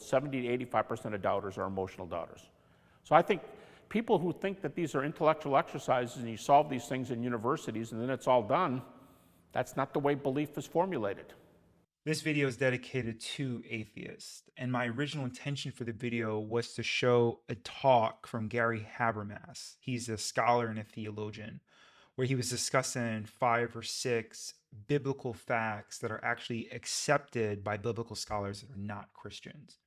70 to 85% of doubters are emotional doubters. So I think people who think that these are intellectual exercises and you solve these things in universities and then it's all done, that's not the way belief is formulated. This video is dedicated to atheists, and my original intention for the video was to show a talk from Gary Habermas. He's a scholar and a theologian, where he was discussing 5 or 6 biblical facts that are actually accepted by biblical scholars that are not Christians.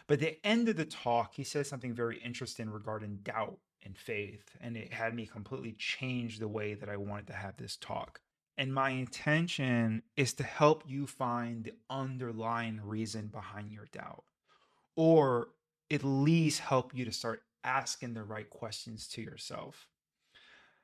But at the end of the talk, he says something very interesting regarding doubt and faith, and it had me completely change the way that I wanted to have this talk. And my intention is to help you find the underlying reason behind your doubt, or at least help you to start asking the right questions to yourself.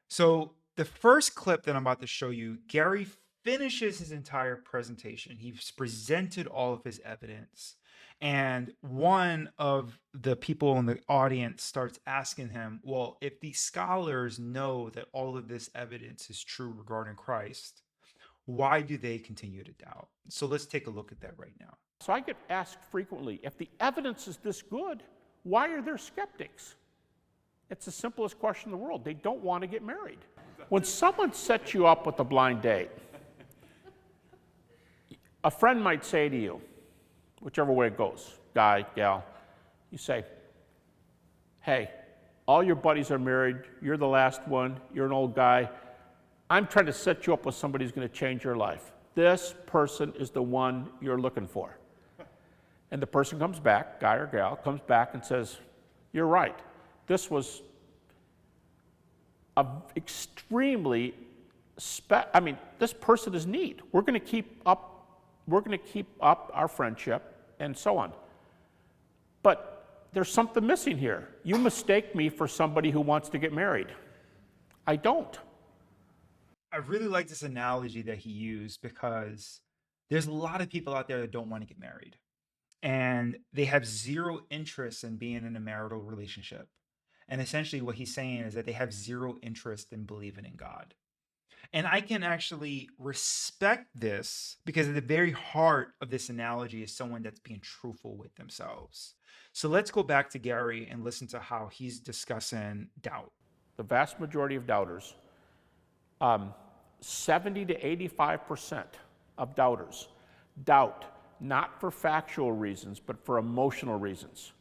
So the first clip that I'm about to show you, Gary finishes his entire presentation. He's presented all of his evidence. And one of the people in the audience starts asking him, well, if these scholars know that all of this evidence is true regarding Christ, why do they continue to doubt? So let's take a look at that right now. So I get asked frequently, if the evidence is this good, why are there skeptics? It's the simplest question in the world. They don't want to get married. When someone sets you up with a blind date, a friend might say to you, whichever way it goes, guy, gal, you say, hey, all your buddies are married, you're the last one, you're an old guy, I'm trying to set you up with somebody who's going to change your life. This person is the one you're looking for. And the person comes back, guy or gal, comes back and says, you're right. This was a extremely, this person is neat. We're going to keep up our friendship and so on. But there's something missing here. You mistake me for somebody who wants to get married. I don't. I really like this analogy that he used because there's a lot of people out there that don't want to get married. And they have zero interest in being in a marital relationship. And essentially what he's saying is that they have zero interest in believing in God. And I can actually respect this because at the very heart of this analogy is someone that's being truthful with themselves. So let's go back to Gary and listen to how he's discussing doubt. The vast majority of doubters, 70 to 85% of doubters doubt not for factual reasons, but for emotional reasons.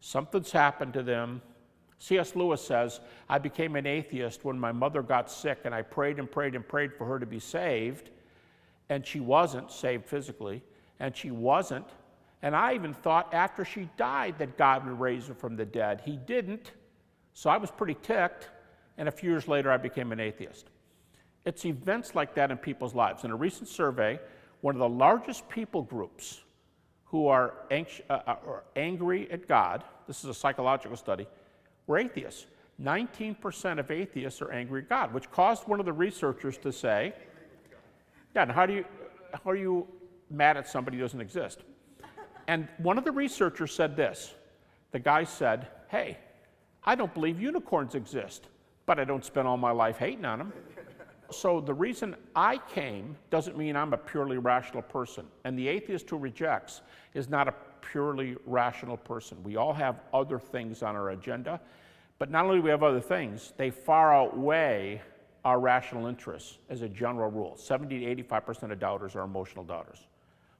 Something's happened to them. C.S. Lewis says, I became an atheist when my mother got sick and I prayed and prayed and prayed for her to be saved, and she wasn't saved physically, and she wasn't. And I even thought after she died that God would raise her from the dead. He didn't, so I was pretty ticked, and a few years later I became an atheist. It's events like that in people's lives. In a recent survey, one of the largest people groups who are angry at God, this is a psychological study, were atheists. 19% of atheists are angry at God, which caused one of the researchers to say, yeah, and how are you mad at somebody who doesn't exist? And one of the researchers said this. The guy said, hey, I don't believe unicorns exist, but I don't spend all my life hating on them. So the reason I came doesn't mean I'm a purely rational person. And the atheist who rejects is not a purely rational person. We all have other things on our agenda, but not only do we have other things, they far outweigh our rational interests as a general rule. 70 to 85% of doubters are emotional doubters.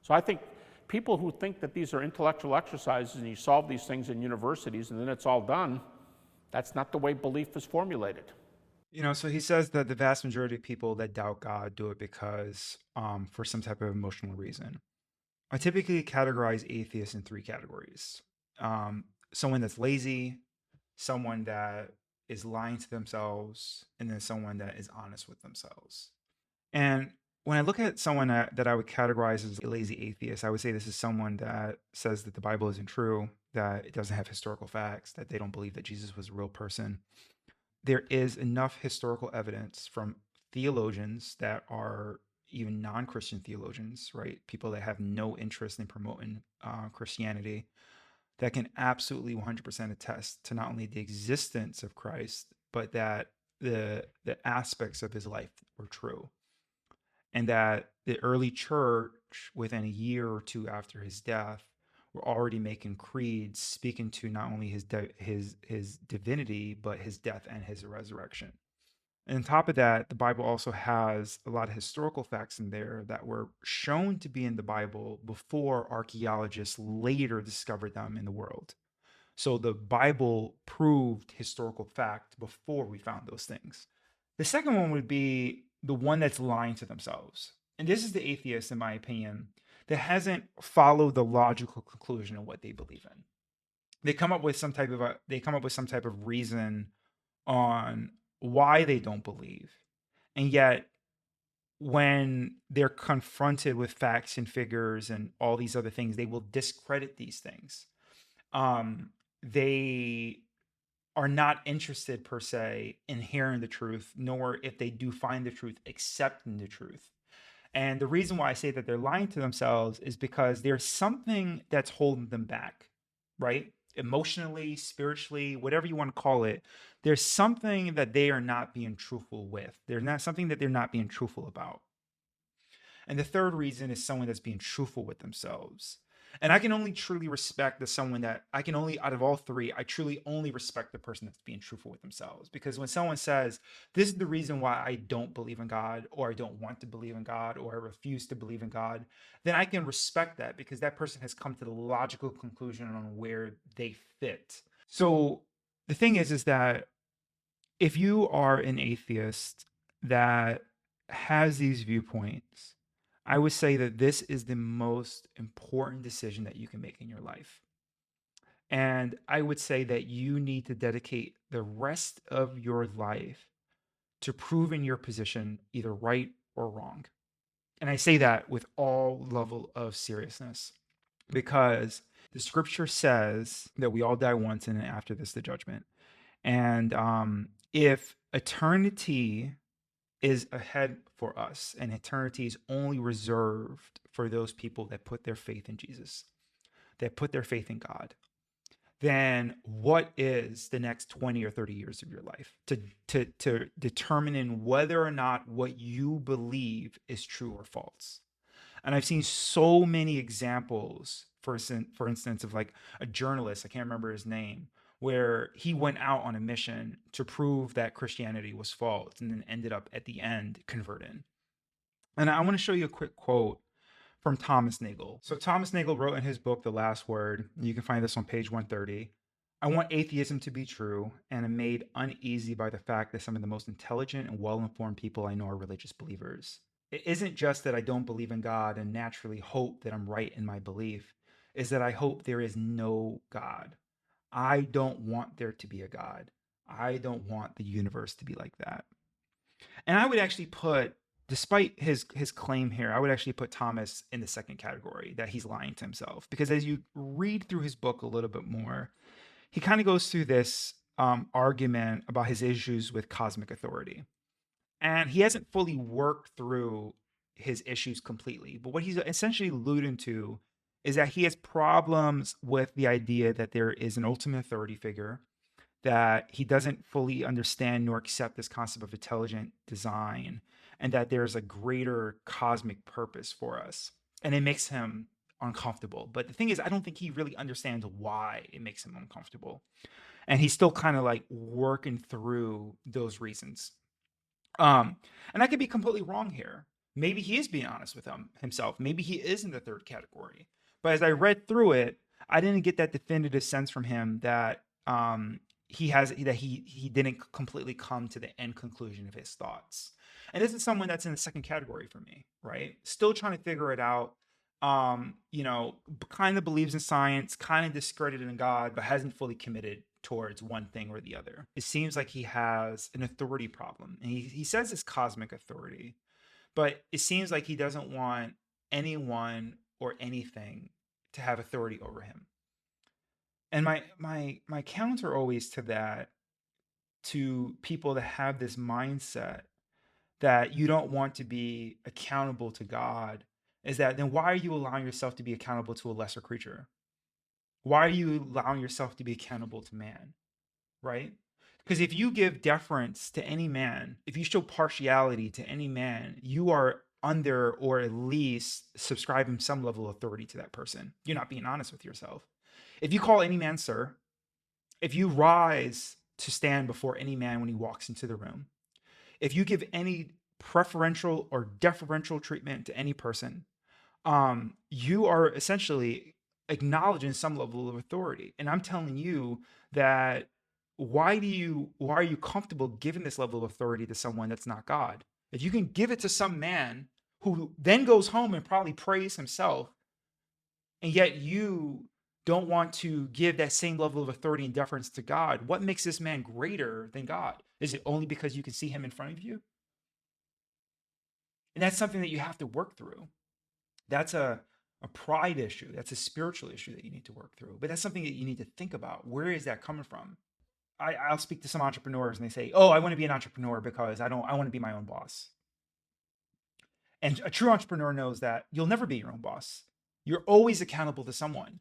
So I think people who think that these are intellectual exercises and you solve these things in universities and then it's all done, that's not the way belief is formulated. You know, so he says that the vast majority of people that doubt God do it because for some type of emotional reason. I typically categorize atheists in 3 categories. Someone that's lazy, someone that is lying to themselves, and then someone that is honest with themselves. And when I look at someone that I would categorize as a lazy atheist, I would say this is someone that says that the Bible isn't true, that it doesn't have historical facts, that they don't believe that Jesus was a real person. There is enough historical evidence from theologians that are even non-Christian theologians, right? People that have no interest in promoting Christianity, that can absolutely 100% attest to not only the existence of Christ, but that the aspects of his life were true. And that the early church, within a year or two after his death, were already making creeds speaking to not only his divinity, but his death and his resurrection. And on top of that, the Bible also has a lot of historical facts in there that were shown to be in the Bible before archaeologists later discovered them in the world. So the Bible proved historical fact before we found those things. The second one would be the one that's lying to themselves. And this is the atheist, in my opinion, that hasn't followed the logical conclusion of what they believe in. They come up with some type of reason on why they don't believe. And yet when they're confronted with facts and figures and all these other things, they will discredit these things. They are not interested per se in hearing the truth, nor if they do find the truth, accepting the truth. And the reason why I say that they're lying to themselves is because there's something that's holding them back, right? Emotionally, spiritually, whatever you want to call it, there's something that they are not being truthful with. There's not something that they're not being truthful about. And the third reason is someone that's being truthful with themselves. And I can only truly respect someone that I can only, out of all three, I truly only respect the person that's being truthful with themselves. Because when someone says, this is the reason why I don't believe in God, or I don't want to believe in God, or I refuse to believe in God, then I can respect that because that person has come to the logical conclusion on where they fit. So the thing is that if you are an atheist that has these viewpoints, I would say that this is the most important decision that you can make in your life. And I would say that you need to dedicate the rest of your life to proving your position either right or wrong. And I say that with all level of seriousness because the scripture says that we all die once and then after this, the judgment. And if eternity is ahead for us and eternity is only reserved for those people that put their faith in Jesus, that put their faith in God, then what is the next 20 or 30 years of your life to determining whether or not what you believe is true or false? And I've seen so many examples, for instance, of like a journalist, I can't remember his name, where he went out on a mission to prove that Christianity was false and then ended up at the end converting. And I want to show you a quick quote from Thomas Nagle. So Thomas Nagle wrote in his book, The Last Word, you can find this on page 130. I want atheism to be true and am made uneasy by the fact that some of the most intelligent and well-informed people I know are religious believers. It isn't just that I don't believe in God and naturally hope that I'm right in my belief, is that I hope there is no God. I don't want there to be a God. I don't want the universe to be like that. And I would actually put, despite his claim here, I would actually put Thomas in the second category, that he's lying to himself. Because as you read through his book a little bit more, he kind of goes through this argument about his issues with cosmic authority. And he hasn't fully worked through his issues completely. But what he's essentially alluding to is that he has problems with the idea that there is an ultimate authority figure, that he doesn't fully understand nor accept this concept of intelligent design, and that there's a greater cosmic purpose for us. And it makes him uncomfortable. But the thing is, I don't think he really understands why it makes him uncomfortable. And he's still kind of like working through those reasons. And I could be completely wrong here. Maybe he is being honest with himself. Maybe he is in the third category. But as I read through it, I didn't get that definitive sense from him that he didn't completely come to the end conclusion of his thoughts. And this is someone that's in the second category for me, right? Still trying to figure it out. Kind of believes in science, kind of discredited in God, but hasn't fully committed towards one thing or the other. It seems like he has an authority problem. And he says it's cosmic authority, but it seems like he doesn't want anyone or anything to have authority over him. And my counter always to that, to people that have this mindset that you don't want to be accountable to God, is that then why are you allowing yourself to be accountable to a lesser creature? Why are you allowing yourself to be accountable to man? Right? Because if you give deference to any man, if you show partiality to any man, you are under or at least subscribing some level of authority to that person. You're not being honest with yourself. If you call any man sir, if you rise to stand before any man when he walks into the room, if you give any preferential or deferential treatment to any person, you are essentially acknowledging some level of authority. And I'm telling you that why are you comfortable giving this level of authority to someone that's not God? If you can give it to some man who then goes home and probably prays himself, and yet you don't want to give that same level of authority and deference to God, what makes this man greater than God? Is it only because you can see him in front of you? And that's something that you have to work through. That's a pride issue. That's a spiritual issue that you need to work through. But that's something that you need to think about. Where is that coming from? I'll speak to some entrepreneurs and they say, oh, I want to be an entrepreneur because I want to be my own boss. And a true entrepreneur knows that you'll never be your own boss. You're always accountable to someone.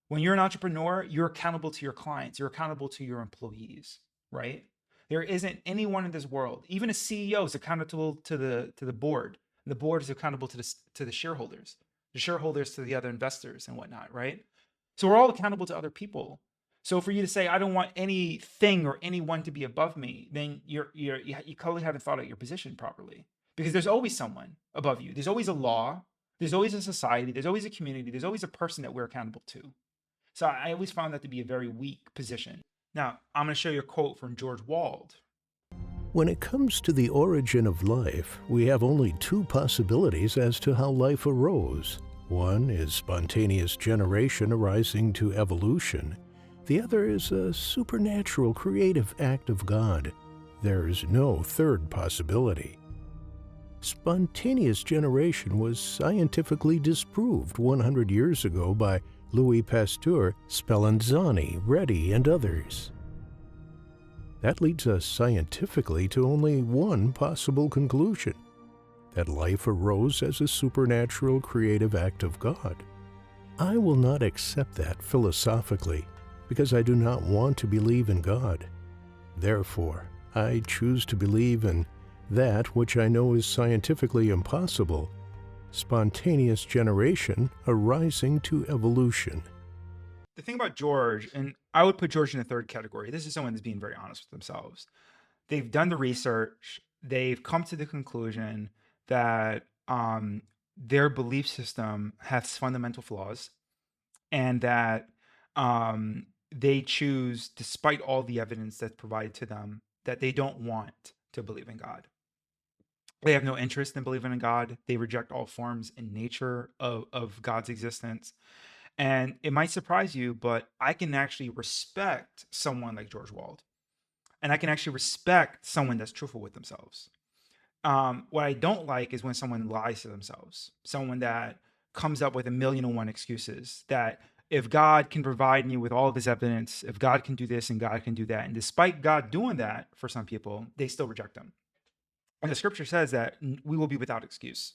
When you're an entrepreneur, you're accountable to your clients. You're accountable to your employees, right? There isn't anyone in this world, even a CEO is accountable to the board. The board is accountable to the shareholders to the other investors and whatnot, right? So we're all accountable to other people. So for you to say, I don't want anything or anyone to be above me, then you clearly haven't thought out your position properly, because there's always someone above you. There's always a law. There's always a society. There's always a community. There's always a person that we're accountable to. So I always found that to be a very weak position. Now, I'm going to show you a quote from George Wald. When it comes to the origin of life, we have only two possibilities as to how life arose. One is spontaneous generation arising to evolution. The other is a supernatural creative act of God. There is no third possibility. Spontaneous generation was scientifically disproved 100 years ago by Louis Pasteur, Spallanzani, Reddy, and others. That leads us scientifically to only one possible conclusion: that life arose as a supernatural creative act of God. I will not accept that philosophically, because I do not want to believe in God. Therefore, I choose to believe in that which I know is scientifically impossible: spontaneous generation arising to evolution. The thing about George, and I would put George in the third category, this is someone that's being very honest with themselves. They've done the research. They've come to the conclusion that their belief system has fundamental flaws, and that they choose, despite all the evidence that's provided to them, that they don't want to believe in God. They have no interest in believing in God. They reject all forms and nature of God's existence. And it might surprise you, but I can actually respect someone like George Wald. And I can actually respect someone that's truthful with themselves. What I don't like is when someone lies to themselves, someone that comes up with 1,000,001 excuses, that if God can provide me with all of this evidence, if God can do this and God can do that, and despite God doing that for some people, they still reject him. And the scripture says that we will be without excuse,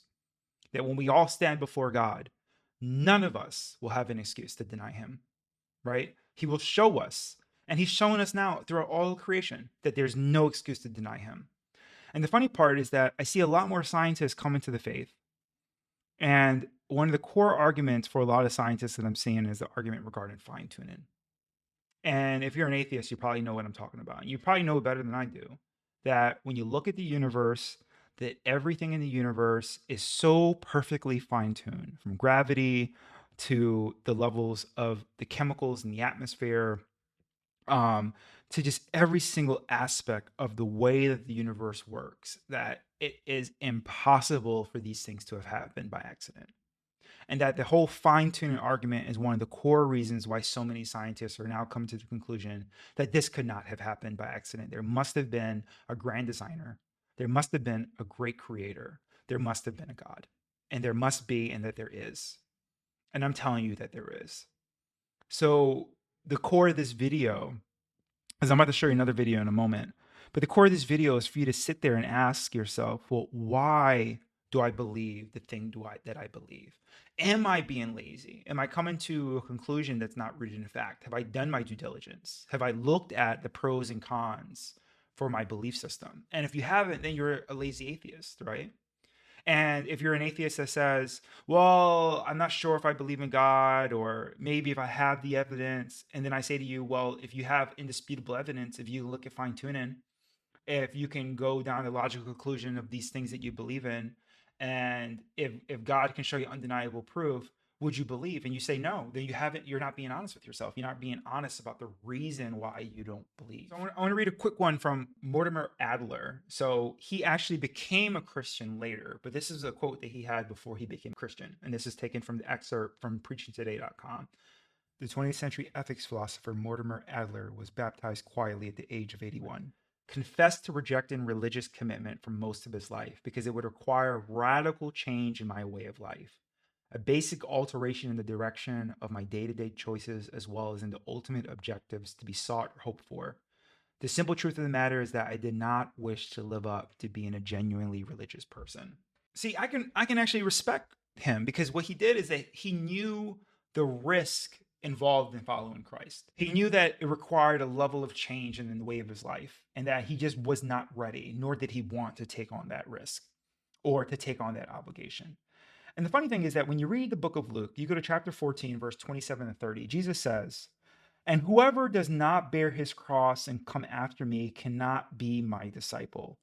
that when we all stand before God, none of us will have an excuse to deny him, right? He will show us, and he's showing us now throughout all creation, that there's no excuse to deny him. And the funny part is that I see a lot more scientists come into the faith. And one of the core arguments for a lot of scientists that I'm seeing is the argument regarding fine tuning. And if you're an atheist, you probably know what I'm talking about. You probably know better than I do that when you look at the universe, that everything in the universe is so perfectly fine-tuned, from gravity to the levels of the chemicals in the atmosphere, to just every single aspect of the way that the universe works, that it is impossible for these things to have happened by accident. And that the whole fine-tuning argument is one of the core reasons why so many scientists are now coming to the conclusion that this could not have happened by accident. There must have been a grand designer. There must have been a great creator. There must have been a God. And there must be, and that there is. And I'm telling you that there is. So the core of this video, as I'm about to show you another video in a moment, but the core of this video is for you to sit there and ask yourself, well, why do I believe the thing that I believe? Am I being lazy? Am I coming to a conclusion that's not rooted in fact? Have I done my due diligence? Have I looked at the pros and cons for my belief system? And if you haven't, then you're a lazy atheist, right? And if you're an atheist that says, well, I'm not sure if I believe in God, or maybe if I have the evidence, and then I say to you, well, if you have indisputable evidence, if you look at fine tuning, if you can go down the logical conclusion of these things that you believe in, and if God can show you undeniable proof, would you believe? And you say no, then you're not being honest with yourself. You're not being honest about the reason why you don't believe. So I want to read a quick one from Mortimer Adler. So he actually became a Christian later, but this is a quote that he had before he became a Christian. And this is taken from the excerpt from preachingtoday.com. The 20th century ethics philosopher Mortimer Adler was baptized quietly at the age of 81. Confessed to rejecting religious commitment for most of his life because it would require radical change in my way of life. A basic alteration in the direction of my day-to-day choices, as well as in the ultimate objectives to be sought or hoped for. The simple truth of the matter is that I did not wish to live up to being a genuinely religious person. See, I can actually respect him, because what he did is that he knew the risk involved in following Christ. He knew that it required a level of change in the way of his life, and that he just was not ready, nor did he want to take on that risk or to take on that obligation. And the funny thing is that when you read the book of Luke, you go to chapter 14, verse 27 and 30, Jesus says, "And whoever does not bear his cross and come after me cannot be my disciple.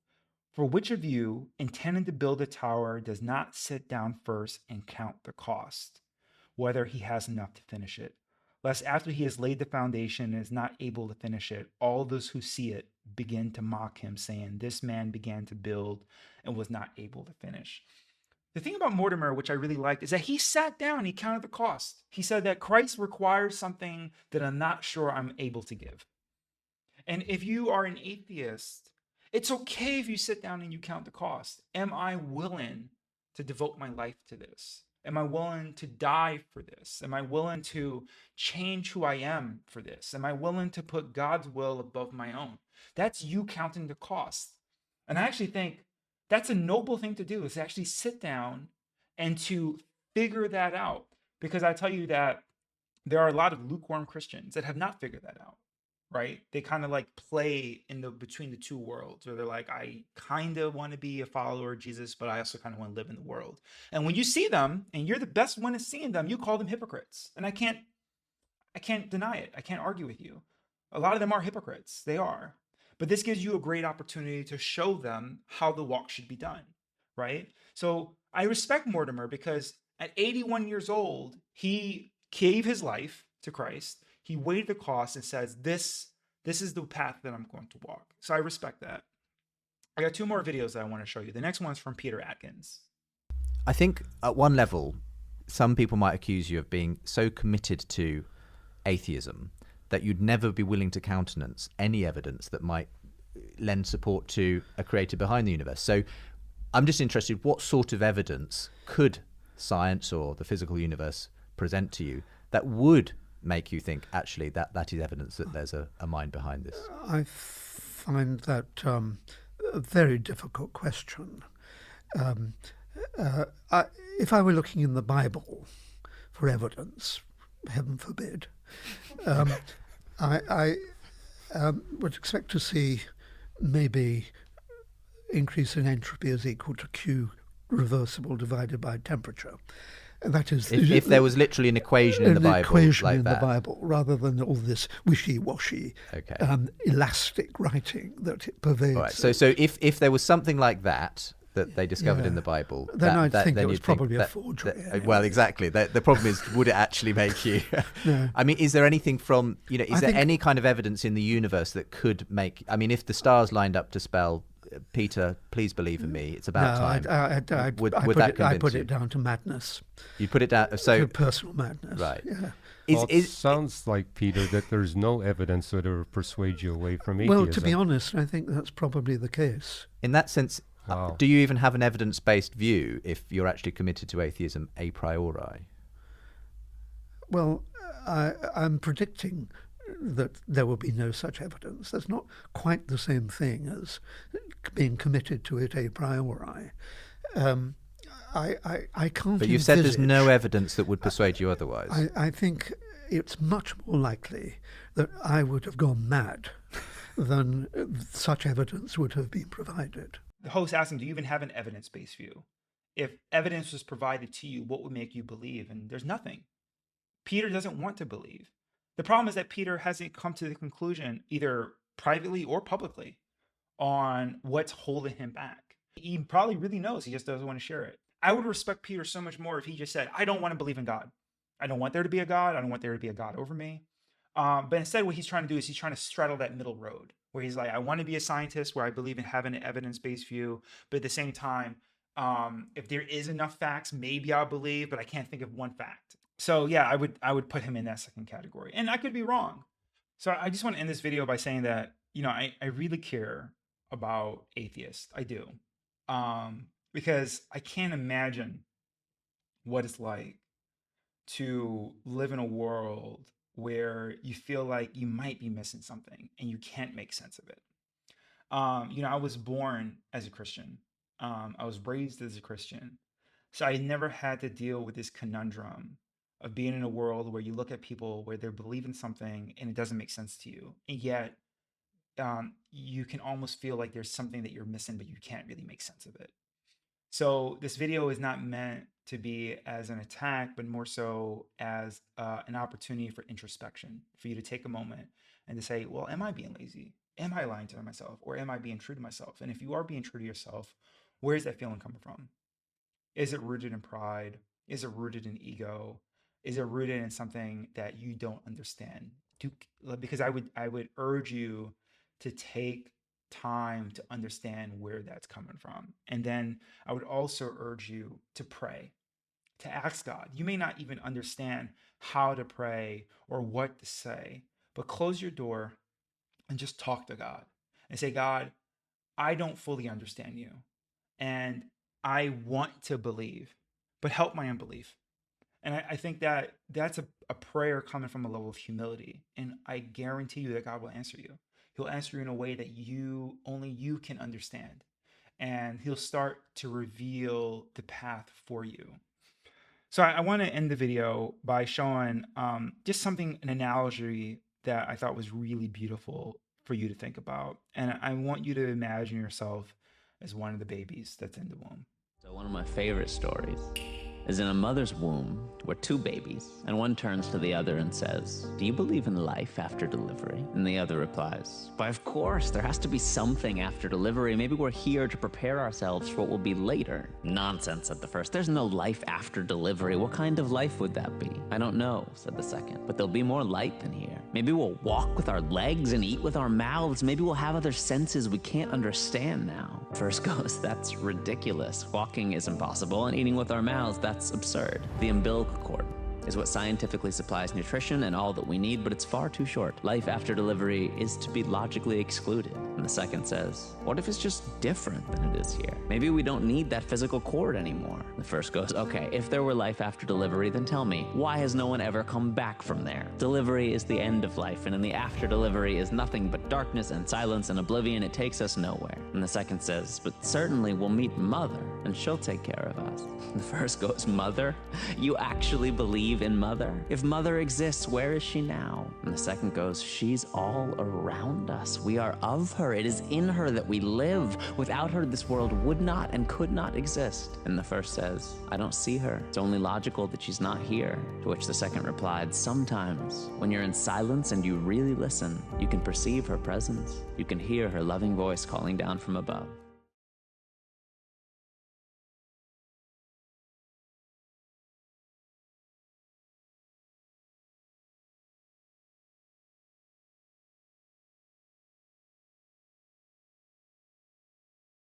For which of you, intending to build a tower, does not sit down first and count the cost, whether he has enough to finish it? Lest after he has laid the foundation and is not able to finish it, all those who see it begin to mock him, saying, 'This man began to build and was not able to finish.'" The thing about Mortimer, which I really liked, is that he sat down, he counted the cost. He said that Christ requires something that I'm not sure I'm able to give. And if you are an atheist, it's okay if you sit down and you count the cost. Am I willing to devote my life to this? Am I willing to die for this? Am I willing to change who I am for this? Am I willing to put God's will above my own? That's you counting the cost. And I actually think that's a noble thing to do, is to actually sit down and to figure that out. Because I tell you that there are a lot of lukewarm Christians that have not figured that out, right? They kind of like play in the between the two worlds, where they're like, I kind of want to be a follower of Jesus, but I also kind of want to live in the world. And when you see them, and you're the best one at seeing them, you call them hypocrites. And I can't deny it. I can't argue with you. A lot of them are hypocrites. They are. But this gives you a great opportunity to show them how the walk should be done, right? So I respect Mortimer, because at 81 years old, he gave his life to Christ. He weighed the cost and says, this is the path that I'm going to walk. So I respect that. I got two more videos that I want to show you. The next one's from Peter Atkins. I think at one level, some people might accuse you of being so committed to atheism that you'd never be willing to countenance any evidence that might lend support to a creator behind the universe. So I'm just interested, what sort of evidence could science or the physical universe present to you that would make you think, actually, that is evidence that there's a mind behind this? I find that a very difficult question. If I were looking in the Bible for evidence, heaven forbid, I would expect to see maybe increase in entropy is equal to Q reversible divided by temperature. And that is, if there was literally an equation in the Bible, equation like in that. the Bible, rather than all this wishy-washy, elastic writing that it pervades. All right. So if there was something like that they discovered in the Bible, then I'd think then it was you'd think probably a that, forgery. well, exactly. The problem is, would it actually make you? No. I mean, is there anything from, is there any kind of evidence in the universe that could make, I mean, if the stars lined up to spell, Peter, please believe in me, it's about time. Would that convince I put you? it down to madness. You put it down, To personal madness. Right. Yeah. It sounds like, Peter, that there's no evidence that will persuade you away from atheism. Well, to be honest, I think that's probably the case. In that sense, Wow. do you even have an evidence-based view if you're actually committed to atheism a priori? Well, I'm predicting that there will be no such evidence. That's not quite the same thing as being committed to it a priori. I can't. But you've said there's no evidence that would persuade you otherwise. I think it's much more likely that I would have gone mad than such evidence would have been provided. The host asked him, do you even have an evidence-based view? if evidence was provided to you, what would make you believe? And there's nothing. Peter doesn't want to believe. The problem is that Peter hasn't come to the conclusion, either privately or publicly, on what's holding him back. He probably really knows, he just doesn't want to share it. I would respect Peter so much more if he just said, I don't want to believe in God. I don't want there to be a God. I don't want there to be a God over me. But instead, what he's trying to do is he's trying to straddle that middle road where he's like, I want to be a scientist where I believe in having an evidence-based view. But at the same time, if there is enough facts, maybe I'll believe, but I can't think of one fact. So yeah, I would put him in that second category. And I could be wrong. So I just want to end this video by saying that, I really care about atheists. I do. Because I can't imagine what it's like to live in a world where you feel like you might be missing something and you can't make sense of it. I was born as a Christian. I was raised as a Christian. So I never had to deal with this conundrum of being in a world where you look at people where they're believing something and it doesn't make sense to you. And yet you can almost feel like there's something that you're missing, but you can't really make sense of it. So this video is not meant to be as an attack, but more so as an opportunity for introspection, for you to take a moment and to say, well, am I being lazy? Am I lying to myself? Or am I being true to myself? And if you are being true to yourself, where is that feeling coming from? Is it rooted in pride? Is it rooted in ego? Is it rooted in something that you don't understand? Because I would urge you to take time to understand where that's coming from. And then I would also urge you to pray, to ask God. You may not even understand how to pray or what to say, but close your door and just talk to God and say, God, I don't fully understand you and I want to believe, but help my unbelief. And I think that that's a prayer coming from a level of humility. And I guarantee you that God will answer you. He'll answer you in a way that only you can understand. And he'll start to reveal the path for you. So I want to end the video by showing just an analogy that I thought was really beautiful for you to think about. And I want you to imagine yourself as one of the babies that's in the womb. So one of my favorite stories is in a mother's womb where two babies, and one turns to the other and says, do you believe in life after delivery? And the other replies, why, of course, there has to be something after delivery. Maybe we're here to prepare ourselves for what will be later. Nonsense, said the first. There's no life after delivery. What kind of life would that be? I don't know, said the second, but there'll be more light than here. Maybe we'll walk with our legs and eat with our mouths. Maybe we'll have other senses we can't understand now. First goes, that's ridiculous. Walking is impossible, and eating with our mouths, that's absurd. The umbilical cord is what scientifically supplies nutrition and all that we need, but it's far too short. Life after delivery is to be logically excluded. And the second says, what if it's just different than it is here? Maybe we don't need that physical cord anymore. The first goes, okay, if there were life after delivery, then tell me, why has no one ever come back from there? Delivery is the end of life, and in the after delivery is nothing but darkness and silence and oblivion. It takes us nowhere. And the second says, but certainly we'll meet Mother, and she'll take care of us. The first goes, Mother? You actually believe in Mother? If Mother exists, where is she now? And the second goes, she's all around us. We are of her. It is in her that we live. Without her, this world would not and could not exist. And the first says, I don't see her. It's only logical that she's not here. To which the second replied, sometimes when you're in silence and you really listen, you can perceive her presence. You can hear her loving voice calling down from above.